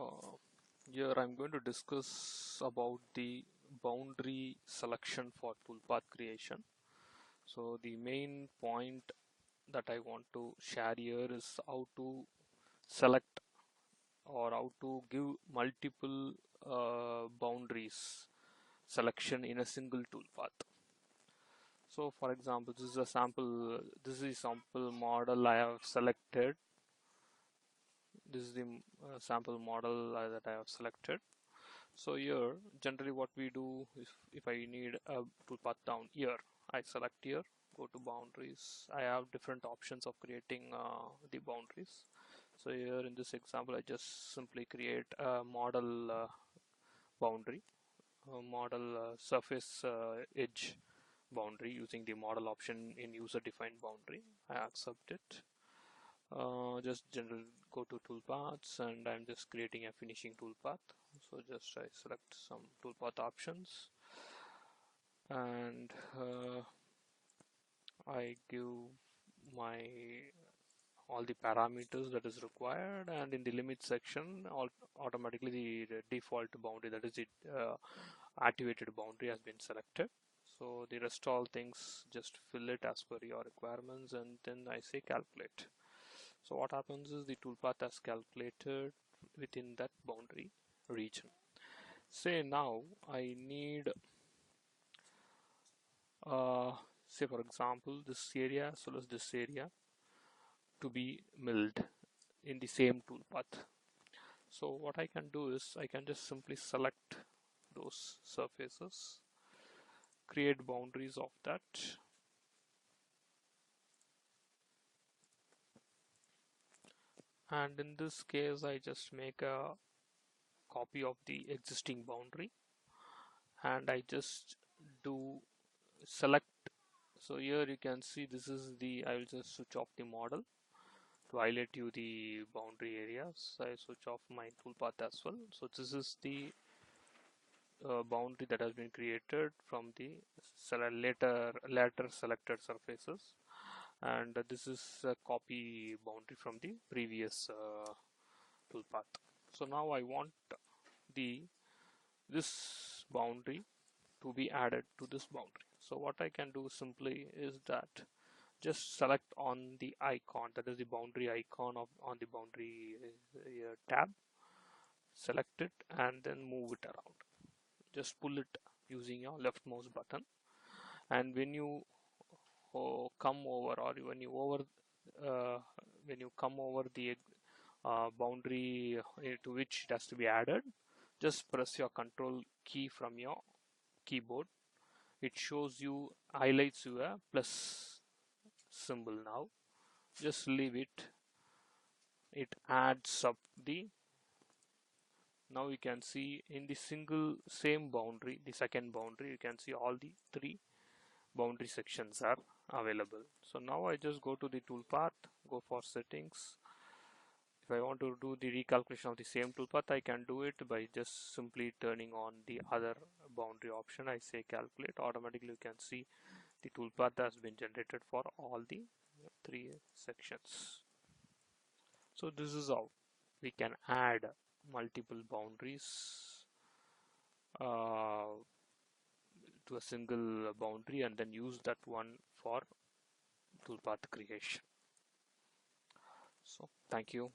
Uh, Here I'm going to discuss about the boundary selection for toolpath creation. So the main point that I want to share here is how to select or how to give multiple boundaries selection in a single toolpath. So for example, this is a sample model I have selected. This is the sample model that I have selected. So here generally what we do is, if I need a toolpath down here, I select here, go to boundaries. I have different options of creating the boundaries. So here in this example I just simply create a model boundary, a model surface edge boundary using the model option in user defined boundary. I accept it. Just general go to toolpaths, and I'm just creating a finishing toolpath. So just I select some toolpath options, and I give my all the parameters that is required, and in the limit section automatically the default boundary, that is the activated boundary, has been selected. So the rest all things just fill it as per your requirements, and then I say calculate. So what happens is the toolpath has calculated within that boundary region. Say now I need say for example this area as well as this area to be milled in the same toolpath. So what I can do is I can just simply select those surfaces, create boundaries of that, and in this case I just make a copy of the existing boundary, and I just do select. So here you can see this is the, I will just switch off the model to highlight you the boundary areas. I switch off my toolpath as well. So this is the boundary that has been created from the later selected surfaces, and this is a copy boundary from the previous toolpath. So now I want the this boundary to be added to this boundary. So what I can do simply is that just select on the icon, that is the boundary icon of on the boundary tab, select it and then move it around. Just pull it using your left mouse button, and when you come over, or uh, when you come over the boundary to which it has to be added, just press your control key from your keyboard. It shows you, highlights you a plus symbol. Now just leave it, it adds up the, now you can see in the single same boundary, the second boundary, you can see all the three boundary sections are available. So now I just go to the toolpath, go for settings. If I want to do the recalculation of the same toolpath, I can do it by just simply turning on the other boundary option. I say calculate, automatically you can see the toolpath has been generated for all the three sections. So this is how we can add multiple boundaries to a single boundary and then use that one for toolpath creation. So thank you.